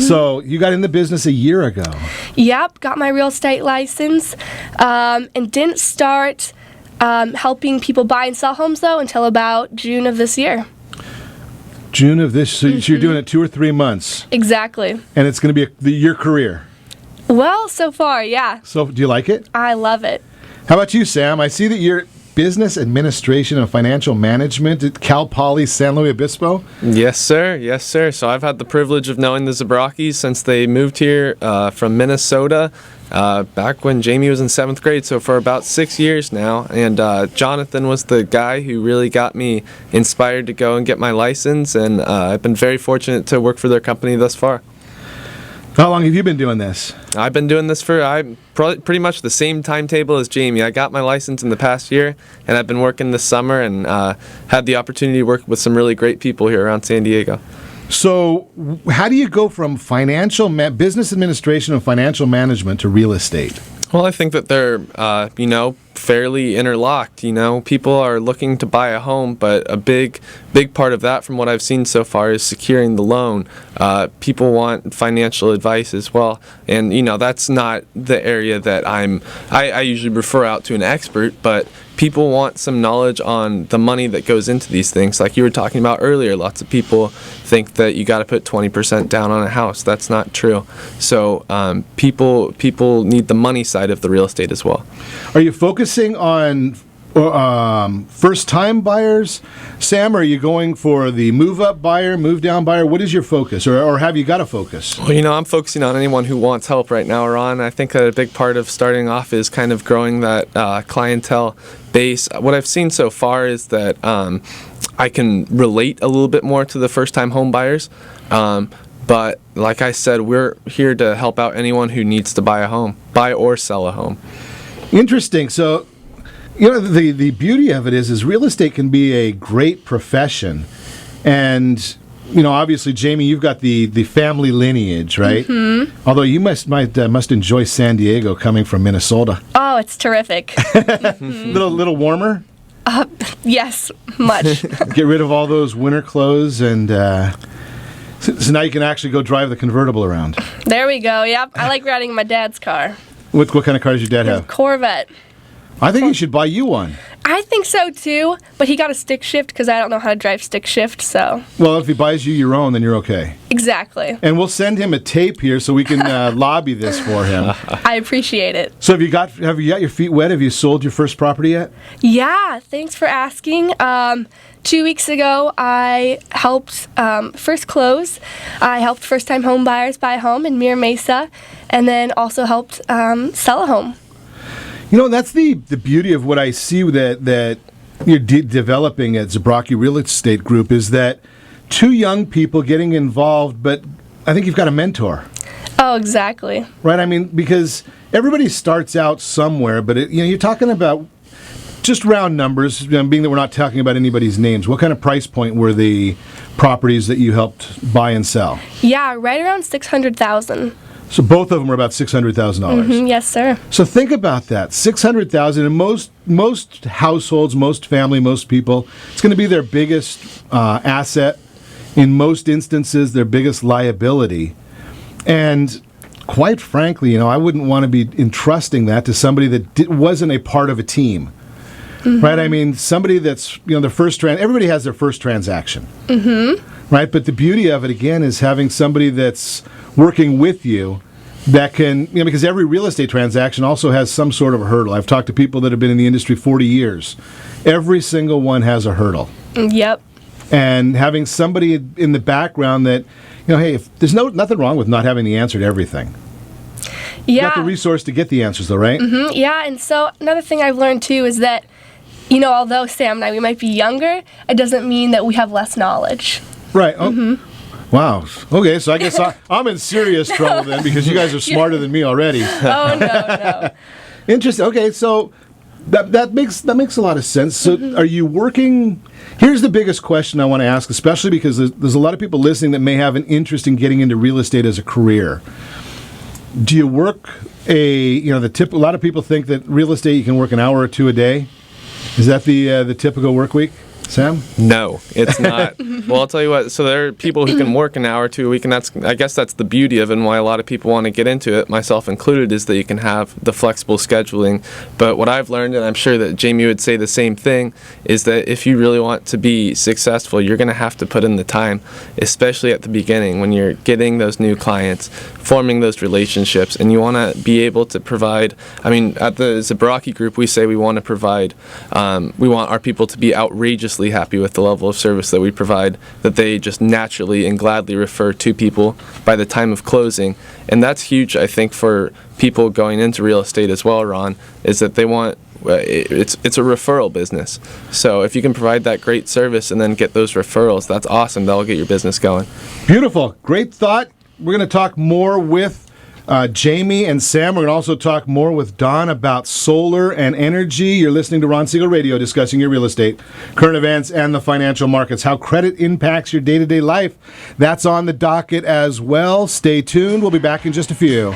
So you got in the business a year ago. Yep, got my real estate license, and didn't start helping people buy and sell homes, though, until about June of this year. June of this, so you're doing it 2 or 3 months. Exactly. And it's going to be your career. Well, so far, yeah. So do you like it? I love it. How about you, Sam? I see that you're Business Administration and Financial Management at Cal Poly San Luis Obispo. Yes, sir. Yes, sir. So I've had the privilege of knowing the Zabrockis since they moved here from Minnesota back when Jamie was in 7th grade, so for about 6 years now. And Jonathan was the guy who really got me inspired to go and get my license, and I've been very fortunate to work for their company thus far. How long have you been doing this? I've been doing this for pretty much the same timetable as Jamie. I got my license in the past year, and I've been working this summer and had the opportunity to work with some really great people here around San Diego. So how do you go from business administration and financial management to real estate? Well, I think that they're, fairly interlocked. People are looking to buy a home, but a big part of that, from what I've seen so far, is securing the loan. People want financial advice as well, and that's not the area that I usually refer out to an expert, but people want some knowledge on the money that goes into these things. Like you were talking about earlier, lots of people think that you got to put 20% down on a house. That's not true. So people need the money side of the real estate as well. Are you focusing on first-time buyers, Sam? Or are you going for the move-up buyer, move-down buyer? What is your focus, or have you got a focus? Well, I'm focusing on anyone who wants help right now, Ron. I think that a big part of starting off is kind of growing that clientele base. What I've seen so far is that I can relate a little bit more to the first-time home buyers. But like I said, we're here to help out anyone who needs to buy or sell a home. Interesting. So, the beauty of it is real estate can be a great profession. And, obviously, Jamie, you've got the family lineage, right? Mm-hmm. Although you must enjoy San Diego coming from Minnesota. Oh, it's terrific. Little warmer? Yes, much. Get rid of all those winter clothes, and so now you can actually go drive the convertible around. There we go, yep. I like riding my dad's car. What kind of car does your dad have? Corvette. I think he should buy you one. I think so too, but he got a stick shift because I don't know how to drive stick shift, so. Well, if he buys you your own, then you're okay. Exactly. And we'll send him a tape here so we can lobby this for him. I appreciate it. So have you got your feet wet? Have you sold your first property yet? Yeah, thanks for asking. 2 weeks ago, I helped first close. I helped first-time home buyers buy a home in Mira Mesa, and then also helped sell a home. That's the beauty of what I see that you're developing at Zabrocki Real Estate Group, is that 2 young people getting involved, but I think you've got a mentor. Oh, exactly. Right? I mean, because everybody starts out somewhere, but you're talking about just round numbers, being that we're not talking about anybody's names. What kind of price point were the properties that you helped buy and sell? Yeah, right around $600,000. So both of them are about $600,000. Mm-hmm, yes, sir. So think about that, $600,000. And most households, most family, most people, it's going to be their biggest asset. In most instances, their biggest liability. And quite frankly, I wouldn't want to be entrusting that to somebody that wasn't a part of a team. Mm-hmm. Right? I mean, somebody that's, the first everybody has their first transaction. Mm-hmm. Right? But the beauty of it, again, is having somebody that's working with you that can, because every real estate transaction also has some sort of a hurdle. I've talked to people that have been in the industry 40 years. Every single one has a hurdle. Yep. and having somebody in the background that, hey, if there's nothing wrong with not having the answer to everything. Yeah. You got the resource to get the answers, though, right? Mm-hmm. Yeah, and so another thing I've learned, too, is that, although Sam and I, we might be younger, it doesn't mean that we have less knowledge. Right. Oh. Mm-hmm. Wow. Okay, so I guess I'm in serious trouble then, because you guys are smarter than me already. Oh, no. Interesting. Okay, so that makes a lot of sense. So are you working... Here's the biggest question I want to ask, especially because there's a lot of people listening that may have an interest in getting into real estate as a career. Do you work a lot of people think that real estate you can work an hour or two a day? Is that the typical work week? Sam? No, it's not. Well, I'll tell you what. So there are people who can work an hour or 2 a week, and I guess that's the beauty of it and why a lot of people want to get into it, myself included, is that you can have the flexible scheduling. But what I've learned, and I'm sure that Jamie would say the same thing, is that if you really want to be successful, you're going to have to put in the time, especially at the beginning when you're getting those new clients, forming those relationships, and you want to be able to provide. I mean, at the Zabrocki group, we say we want to provide. We want our people to be outrageously happy with the level of service that we provide, that they just naturally and gladly refer to people by the time of closing. And that's huge, I think, for people going into real estate as well, Ron, is that they want, it's a referral business. So if you can provide that great service and then get those referrals, that's awesome. That'll get your business going. Beautiful. Great thought. We're going to talk more with Jamie and Sam. We're going to also talk more with Don about solar and energy. You're listening to Ron Siegel Radio, discussing your real estate, current events, and the financial markets, how credit impacts your day-to-day life. That's on the docket as well. Stay tuned. We'll be back in just a few.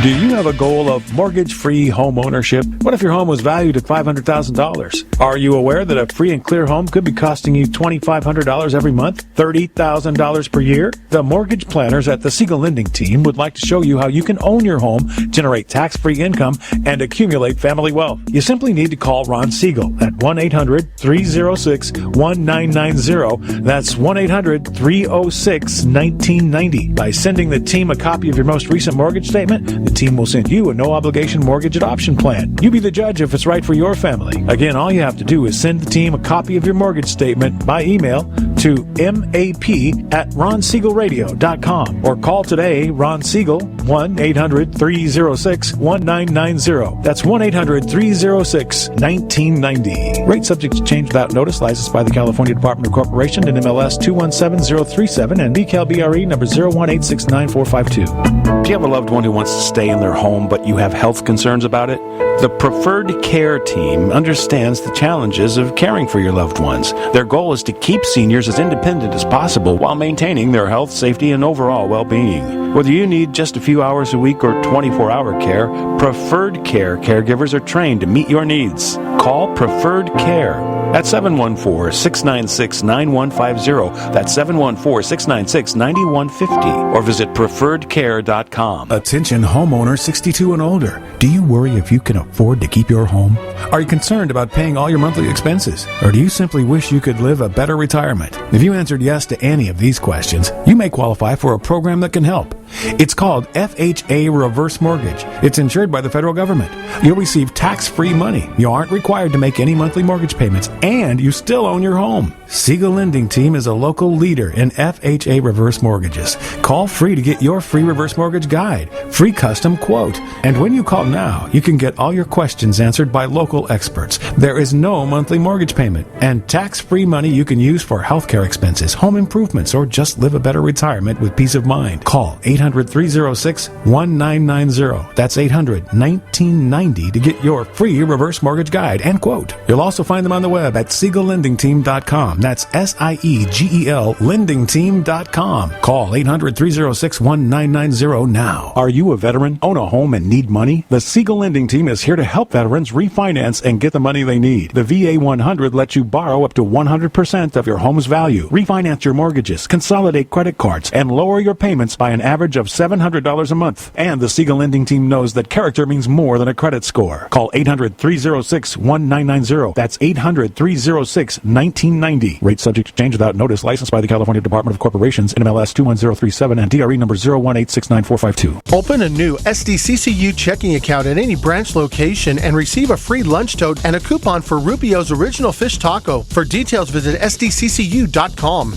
Do you have a goal of mortgage-free home ownership? What if your home was valued at $500,000? Are you aware that a free and clear home could be costing you $2,500 every month, $30,000 per year? The mortgage planners at the Siegel Lending Team would like to show you how you can own your home, generate tax-free income, and accumulate family wealth. You simply need to call Ron Siegel at 1-800-306-1990. That's 1-800-306-1990. By sending the team a copy of your most recent mortgage statement, the team will send you a no-obligation mortgage adoption plan. You be the judge if it's right for your family. Again, all you have to do is send the team a copy of your mortgage statement by email to map@ronsiegelradio.com or call today Ron Siegel 1-800-306-1990. That's 1-800-306-1990. Rate subject to change without notice. Licensed by the California Department of Corporation and MLS 217037 and BCAL-BRE number 018694552. Do you have a loved one who wants to stay in their home but you have health concerns about it? The Preferred Care team understands the challenges of caring for your loved ones. Their goal is to keep seniors as independent as possible while maintaining their health, safety, and overall well-being. Whether you need just a few hours a week or 24-hour care, Preferred Care caregivers are trained to meet your needs. Call Preferred Care at 714-696-9150. That's 714-696-9150. Or visit preferredcare.com. Attention homeowners 62 and older. Do you worry if you can afford to keep your home? Are you concerned about paying all your monthly expenses? Or do you simply wish you could live a better retirement? If you answered yes to any of these questions, you may qualify for a program that can help. It's called FHA Reverse Mortgage. It's insured by the federal government. You'll receive tax-free money. You aren't required to make any monthly mortgage payments, and you still own your home. Siegel Lending Team is a local leader in FHA reverse mortgages. Call free to get your free reverse mortgage guide, free custom quote. And when you call now, you can get all your questions answered by local experts. There is no monthly mortgage payment and tax-free money you can use for healthcare expenses, home improvements, or just live a better retirement with peace of mind. Call 800-306-1990. That's 800-1990 to get your free reverse mortgage guide and quote. You'll also find them on the web at SiegelLendingTeam.com. That's SIEGEL LendingTeam.com. Call 800-306-1990 now. Are you a veteran, own a home, and need money? The Siegel Lending Team is here to help veterans refinance and get the money they need. The VA 100 lets you borrow up to 100% of your home's value, refinance your mortgages, consolidate credit cards, and lower your payments by an average of $700 a month. And the Siegel Lending Team knows that character means more than a credit score. Call 800-306-1990. That's 800-306-1990. Rate subject to change without notice. Licensed by the California Department of Corporations, NMLS 21037 and DRE number 018694552. Open a new SDCCU checking account at any branch location and receive a free lunch tote and a coupon for Rubio's Original Fish Taco. For details, visit sdccu.com.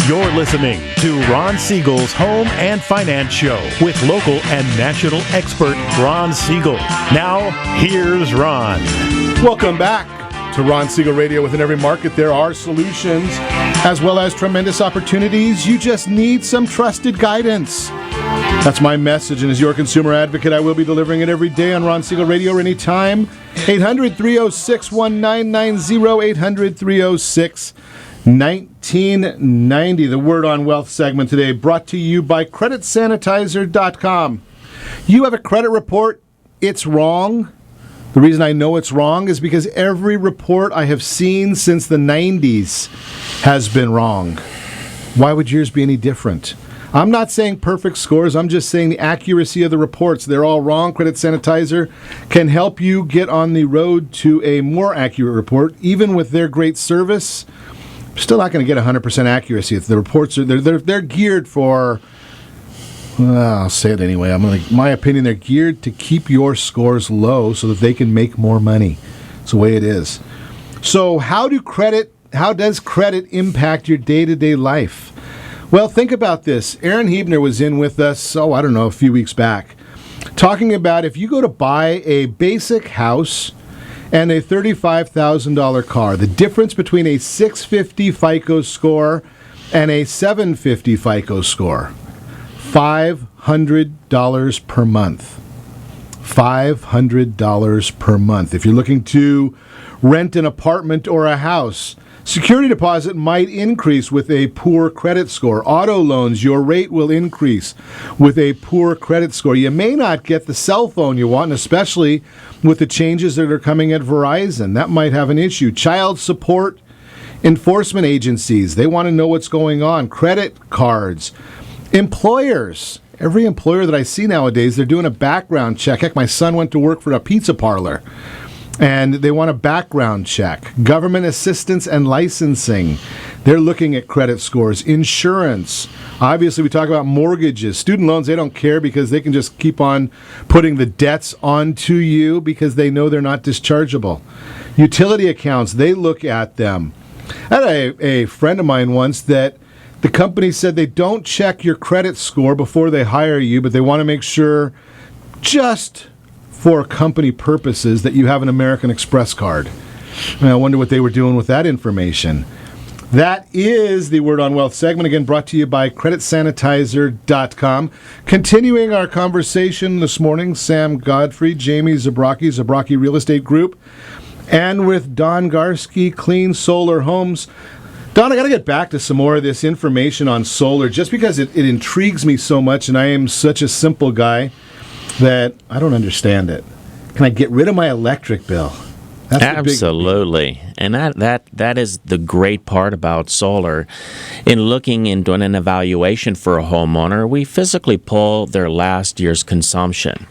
You're listening to Ron Siegel's Home and Finance Show with local and national expert Ron Siegel. Now, here's Ron. Welcome back to Ron Siegel Radio. Within every market, there are solutions as well as tremendous opportunities. You just need some trusted guidance. That's my message, and as your consumer advocate, I will be delivering it every day on Ron Siegel Radio or anytime. 800-306-1990, 800-306-1990. The Word on Wealth segment today brought to you by CreditSanitizer.com. You have a credit report, it's wrong. The reason I know it's wrong is because every report I have seen since the 90s has been wrong. Why would yours be any different? I'm not saying perfect scores. I'm just saying the accuracy of the reports. They're all wrong. Credit Sanitizer can help you get on the road to a more accurate report. Even with their great service, still not going to get 100% accuracy. If the reports are they're geared for, I'll say it anyway. My opinion, they're geared to keep your scores low so that they can make more money. It's the way it is. So how does credit impact your day-to-day life? Well, think about this. Aaron Hebner was in with us, a few weeks back, talking about if you go to buy a basic house and a $35,000 car, the difference between a 650 FICO score and a 750 FICO score, $500 per month. $500 per month. If you're looking to rent an apartment or a house, security deposit might increase with a poor credit score. Auto loans, your rate will increase with a poor credit score. You may not get the cell phone you want, and especially with the changes that are coming at Verizon. That might have an issue. Child support enforcement agencies, they want to know what's going on. Credit cards. Employers. Every employer that I see nowadays, they're doing a background check. Heck, my son went to work for a pizza parlor, and they want a background check. Government assistance and licensing. They're looking at credit scores. Insurance. Obviously, we talk about mortgages. Student loans, they don't care because they can just keep on putting the debts onto you because they know they're not dischargeable. Utility accounts, they look at them. I had a friend of mine once that the company said they don't check your credit score before they hire you, but they want to make sure, just for company purposes, that you have an American Express card. And I wonder what they were doing with that information. That is the Word on Wealth segment, again brought to you by CreditSanitizer.com. Continuing our conversation this morning, Sam Godfrey, Jamie Zabrocki, Zabrocki Real Estate Group, and with Don Garske, Clean Solar Homes. Don, I got to get back to some more of this information on solar, just because it intrigues me so much, and I am such a simple guy that I don't understand it. Can I get rid of my electric bill? That's absolutely. And that is the great part about solar. In looking and doing an evaluation for a homeowner, we physically pull their last year's consumption.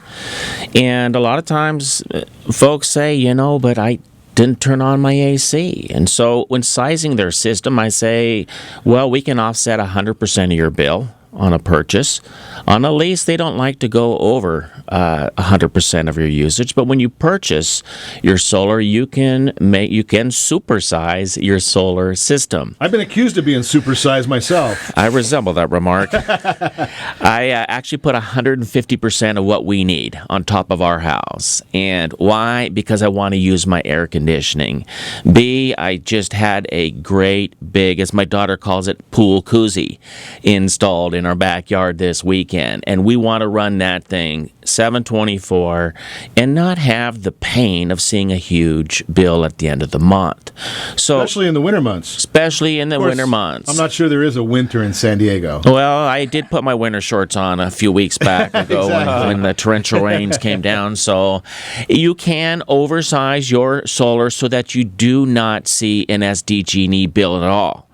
And a lot of times folks say, but I didn't turn on my AC. And so when sizing their system, I say, well, we can offset 100% of your bill on a purchase. On a lease, they don't like to go over 100% of your usage, but when you purchase your solar, you can supersize your solar system. I've been accused of being supersized myself. I resemble that remark. I actually put 150% of what we need on top of our house. And why? Because I want to use my air conditioning. B, I just had a great big, as my daughter calls it, pool koozie installed in our backyard this weekend, and we want to run that thing 7/24 and not have the pain of seeing a huge bill at the end of the month. So, especially in the winter months. Especially in the winter months. I'm not sure there is a winter in San Diego. Well, I did put my winter shorts on a few weeks back ago when the torrential rains came down. So you can oversize your solar so that you do not see an SDG&E bill at all.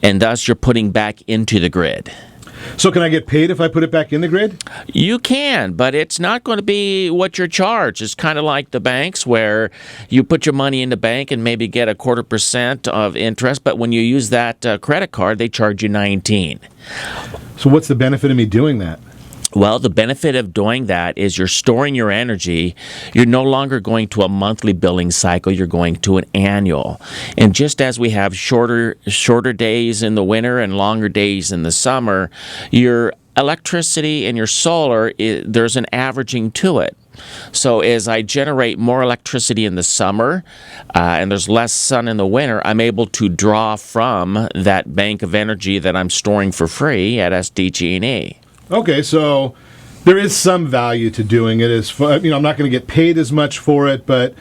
And thus you're putting back into the grid. So can I get paid if I put it back in the grid? You can, but it's not going to be what you're charged. It's kind of like the banks where you put your money in the bank and maybe get 0.25% of interest, but when you use that credit card, they charge you 19. So what's the benefit of me doing that? Well, the benefit of doing that is you're storing your energy. You're no longer going to a monthly billing cycle. You're going to an annual. And just as we have shorter days in the winter and longer days in the summer, your electricity and your solar, there's an averaging to it. So as I generate more electricity in the summer and there's less sun in the winter, I'm able to draw from that bank of energy that I'm storing for free at SDG&E. Okay, so there is some value to doing it. I'm not going to get paid as much for it, but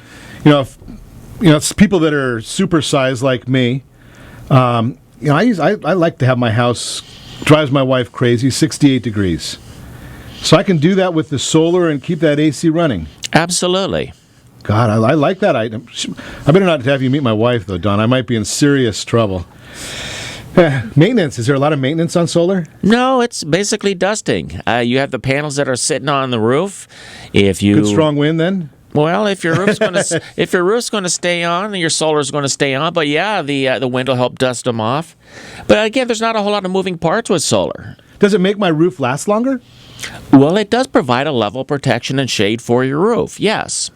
it's people that are supersized like me. I like to have my house, drives my wife crazy, 68 degrees. So I can do that with the solar and keep that AC running. Absolutely. God, I like that item. I better not have you meet my wife, though, Don. I might be in serious trouble. Maintenance. Is there a lot of maintenance on solar? No, it's basically dusting. You have the panels that are sitting on the roof. Good strong wind then? Well, if your roof's going to stay on, then your solar's going to stay on. But yeah, the wind will help dust them off. But again, there's not a whole lot of moving parts with solar. Does it make my roof last longer? Well, it does provide a level of protection and shade for your roof, yes.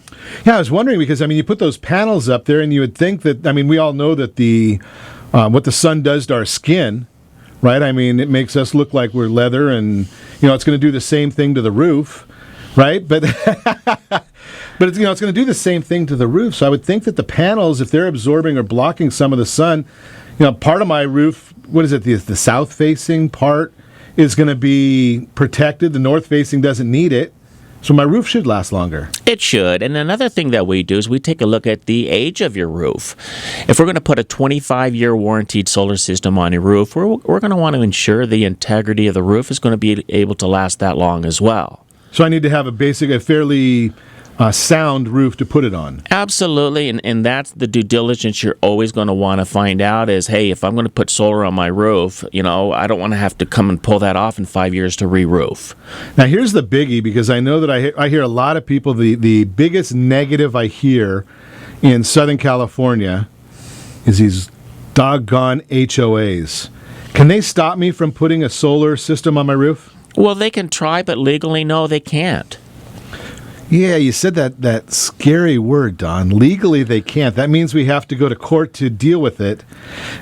Yeah, I was wondering because, you put those panels up there and you would think that, we all know that what the sun does to our skin, right? It makes us look like we're leather and, it's going to do the same thing to the roof, right? But it's going to do the same thing to the roof. So I would think that the panels, if they're absorbing or blocking some of the sun, part of my roof, what is it, the south-facing part is going to be protected. The north-facing doesn't need it. So my roof should last longer. It should. And another thing that we do is we take a look at the age of your roof. If we're going to put a 25-year warranted solar system on your roof, we're going to want to ensure the integrity of the roof is going to be able to last that long as well. So I need to have a fairly sound roof to put it on. Absolutely, and that's the due diligence you're always going to want to find out is, hey, if I'm going to put solar on my roof, I don't want to have to come and pull that off in 5 years to re-roof. Now, here's the biggie, because I know that I hear a lot of people, the biggest negative I hear in Southern California is these doggone HOAs. Can they stop me from putting a solar system on my roof? Well, they can try, but legally, no, they can't. Yeah, you said that scary word, Don. Legally, they can't. That means we have to go to court to deal with it,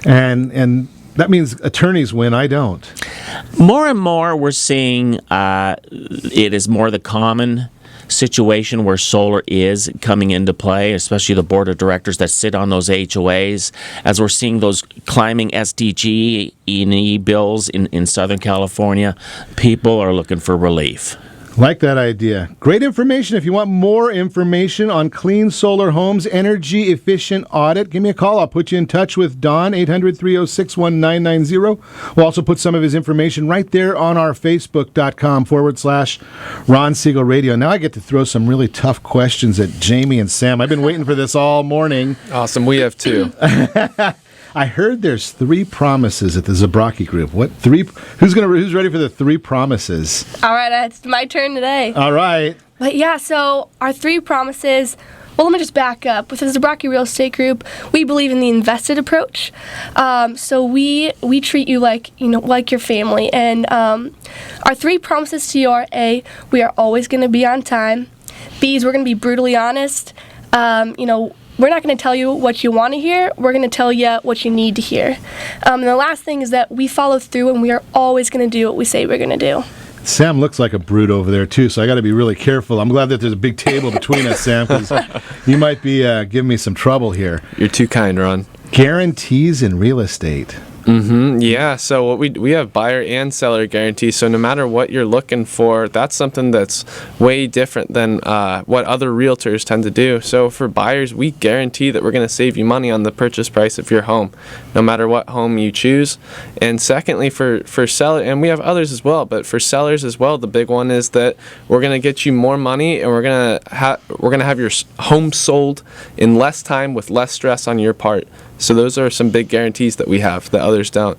and that means attorneys win. I don't. More and more, we're seeing it is more the common situation where solar is coming into play, especially the board of directors that sit on those HOAs. As we're seeing those climbing SDG&E bills in Southern California, people are looking for relief. Like that idea. Great information. If you want more information on clean solar homes, energy efficient audit, give me a call. I'll put you in touch with Don, 800-306-1990. We'll also put some of his information right there on our Facebook.com/Ron Siegel Radio. Now I get to throw some really tough questions at Jamie and Sam. I've been waiting for this all morning. Awesome. We have too. I heard there's 3 promises at the Zabrocki group. What 3? Who's ready for the 3 promises? All right, it's my turn today. All right. But yeah, so our 3 promises. Well, let me just back up. With the Zabrocki Real Estate Group, we believe in the invested approach. So we treat you like your family. And our 3 promises to you are: A, we are always going to be on time. B is we're going to be brutally honest. We're not going to tell you what you want to hear. We're going to tell you what you need to hear. And the last thing is that we follow through, and we are always going to do what we say we're going to do. Sam looks like a brute over there, too, so I got to be really careful. I'm glad that there's a big table between us, Sam, because you might be giving me some trouble here. You're too kind, Ron. Guarantees in real estate. Yeah, so what we have buyer and seller guarantees. So no matter what you're looking for, that's something that's way different than what other realtors tend to do. So for buyers, we guarantee that we're going to save you money on the purchase price of your home, no matter what home you choose. And secondly, for seller, and we have others as well, but for sellers as well, the big one is that we're going to get you more money, and we're going to have your home sold in less time with less stress on your part. So those are some big guarantees that we have that others don't.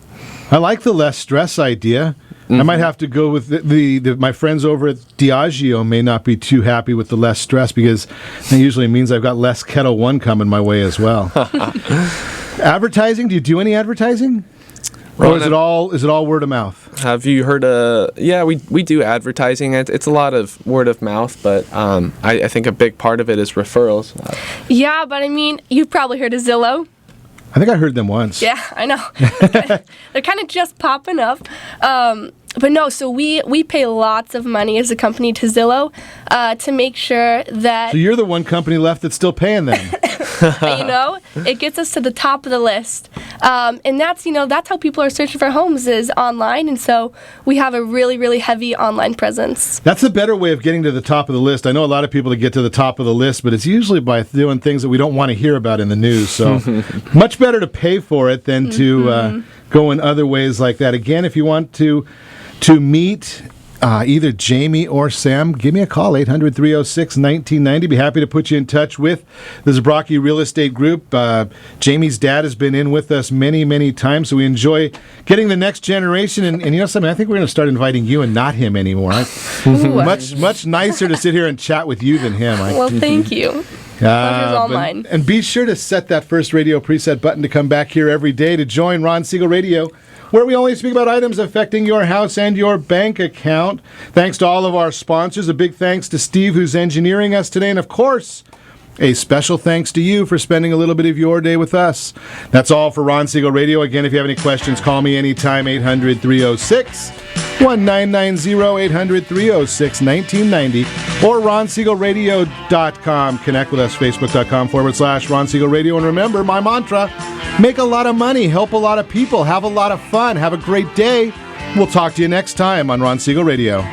I like the less stress idea. I might have to go with my friends over at Diageo may not be too happy with the less stress, because that usually means I've got less Kettle One coming my way as well. Advertising? Do you do any advertising? Or is it all word of mouth? Have you heard yeah, we do advertising. It's a lot of word of mouth, but I think a big part of it is referrals. Yeah, but I mean, you've probably heard of Zillow. I think I heard them once. Yeah, I know. They're kind of just popping up. But no, so we pay lots of money as a company to Zillow to make sure that... So you're the one company left that's still paying them. It gets us to the top of the list. And that's how people are searching for homes, is online. And so we have a really, really heavy online presence. That's a better way of getting to the top of the list. I know a lot of people that get to the top of the list, but it's usually by doing things that we don't want to hear about in the news. So much better to pay for it than to go in other ways like that. Again, if you want to meet either Jamie or Sam, give me a call, 800-306-1990. Be happy to put you in touch with the Zabrocki Real Estate Group. Jamie's dad has been in with us many, many times, so we enjoy getting the next generation. And you know something, I think we're going to start inviting you and not him anymore. Much nicer to sit here and chat with you than him. Well, thank you. Pleasure's all mine. And be sure to set that first radio preset button to come back here every day to join Ron Siegel Radio, where we only speak about items affecting your house and your bank account. Thanks to all of our sponsors. A big thanks to Steve, who's engineering us today. And, of course, a special thanks to you for spending a little bit of your day with us. That's all for Ron Siegel Radio. Again, if you have any questions, call me anytime, 800-306-1990, 800-306-1990, or RonSiegelRadio.com. Connect with us, Facebook.com/Ron Siegel Radio. And remember, my mantra, make a lot of money, help a lot of people, have a lot of fun, have a great day. We'll talk to you next time on Ron Siegel Radio.